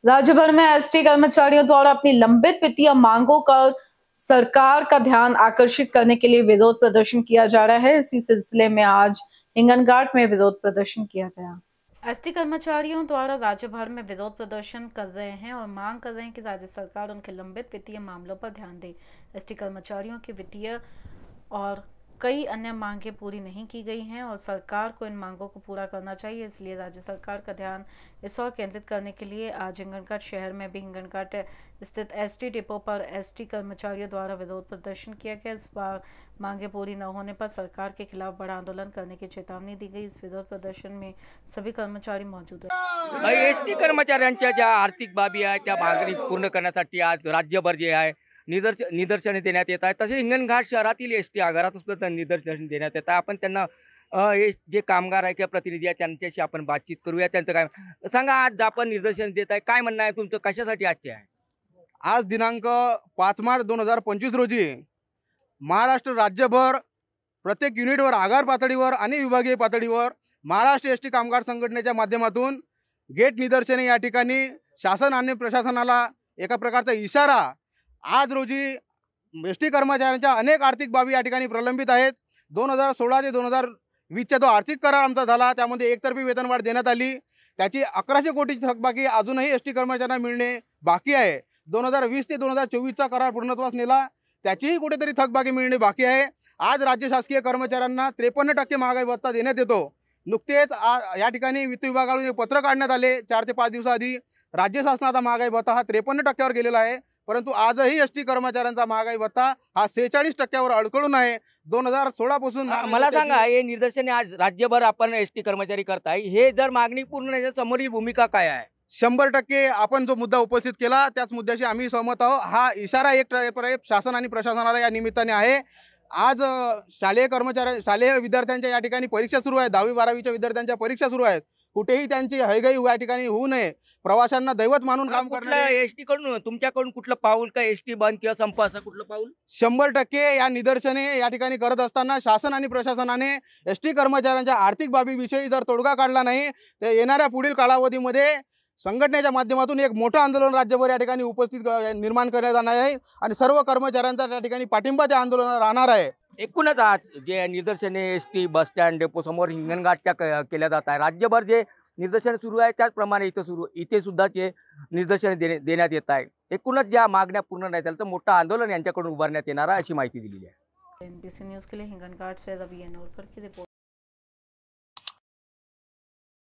राज्य भर में एसटी कर्मचारियों द्वारा अपनी लंबित वित्तीय मांगों का सरकार का ध्यान आकर्षित करने के लिए विरोध प्रदर्शन किया जा रहा है। इसी सिलसिले में आज हिंगनघाट में विरोध प्रदर्शन किया गया। एसटी कर्मचारियों द्वारा राज्य भर में विरोध प्रदर्शन कर रहे हैं और मांग कर रहे हैं कि राज्य सरकार उनके लंबित वित्तीय मामलों पर ध्यान दे। एसटी कर्मचारियों की वित्तीय और कई अन्य मांगें पूरी नहीं की गई हैं और सरकार को इन मांगों को पूरा करना चाहिए। इसलिए राज्य सरकार का ध्यान इस ओर केंद्रित करने के लिए आज हिंगनघाट शहर में भी हिंगनघाट स्थित एसटी डिपो पर एसटी कर्मचारियों द्वारा विरोध प्रदर्शन किया गया। इस बार मांगे पूरी न होने पर सरकार के खिलाफ बड़ा आंदोलन करने की चेतावनी दी गई। इस विरोध प्रदर्शन में सभी कर्मचारी मौजूद रहे। एसटी कर्मचाऱ्यांच्या ज्या आर्थिक बाबी आहेत त्या मागणी पूर्ण करण्यासाठी आज राज्यभर जे आहे निदर्शने देण्यात येत आहेत। तसे हिंगणघाट शहरातील एसटी आगारात सुद्धा निदर्शन देण्यात येत आहे। आपण त्यांना जे कामगार आहे किंवा प्रतिनिधी आहेत त्यांच्याशी आपण बातचीत करूया। त्यांचं काय सांगा, आज आपण निदर्शन देत आहे, काय म्हणणं आहे तुमचं, कशासाठी आजचे आहे? आज दिनांक 5 मार्च 2025 रोजी महाराष्ट्र राज्यभर प्रत्येक युनिटवर आगार पातळीवर आणि विभागीय पातळीवर महाराष्ट्र एसटी कामगार संघटनेच्या माध्यमातून गेट निदर्शने या ठिकाणी शासन आणि प्रशासनाला एका प्रकारचा इशारा। आज रोजी एसटी कर्मचाऱ्यांच्या अनेक आर्थिक बाबी या ठिकाणी प्रलंबित आहेत। 2016 ते 2020चा जो आर्थिक करार आमचा झाला त्यामध्ये एकतर्फी वेतनवाढ देण्यात आली, त्याची 1100 कोटीची थकबाकी अजूनही एसटी कर्मचाऱ्यांना मिळणे बाकी आहे। 2020 ते 2024चा करार पूर्णत्वास नेला, त्याचीही कुठेतरी थकबाकी मिळणे बाकी आहे। आज राज्य शासकीय कर्मचाऱ्यांना 53% महागाई भत्ता देण्यात येतो। नुकतेच या ठिकाणी वित्त विभागाकडून एक पत्र काढण्यात आले 4 ते 5 दिवसाआधी। राज्य शासनाचा महागाई भत्ता हा 53%वर गेलेला आहे, परंतु आजही एसटी कर्मचाऱ्यांचा महागाई भत्ता हा 46%वर अडकळून आहे। 2016 पासून मला सांगा, हे निदर्शने आज राज्यभर आपण एसटी कर्मचारी करताय, हे जर मागणी पूर्ण नाही समोरची भूमिका काय आहे? 100% आपण जो मुद्दा उपस्थित केला त्याच मुद्द्याशी आम्ही सहमत आहोत। हा इशारा एक शासन आणि प्रशासनाला या निमित्ताने आहे। आज शालेय विद्यार्थ्यांच्या या ठिकाणी परीक्षा सुरू आहेत, 10वी 12वीच्या विद्यार्थ्यांच्या परीक्षा सुरू आहेत। कुठेही त्यांची हयगई या ठिकाणी होऊ नये, प्रवाशांना दैवत मानून काम करणारे एसटी कडून तुमच्याकडून कुठलं पाऊल का एसटी बंद किंवा संप असं कुठलं पाऊल? 100% या निदर्शने या ठिकाणी करत असताना शासन आणि प्रशासनाने एसटी कर्मचाऱ्यांच्या आर्थिक बाबीविषयी जर तोडगा काढला नाही तर येणाऱ्या पुढील कालावधीमध्ये संघटनेच्या माध्यमातून एक मोठं आंदोलन राज्यभर या ठिकाणी उपस्थित निर्माण करण्यात येणार आहे आणि सर्व कर्मचाऱ्यांचा त्या ठिकाणी पाठिंबा त्या आंदोलनाला राहणार आहे। एकूणच आज जे निदर्शने एसटी बस स्टँड डेपो समोर हिंगणघाटच्या केल्या जात आहे, राज्यभर जे निदर्शने सुरू आहे त्याचप्रमाणे इथे सुद्धा ते निदर्शने देण्यात येत आहे। एकूणच ज्या मागण्या पूर्ण नाही झाल्या तर मोठं आंदोलन यांच्याकडून उभारण्यात येणार आहे अशी माहिती दिलेली आहे। एनबीसी न्यूज़ के लिए हिंगनघाट से रवि अनोरकर की रिपोर्ट।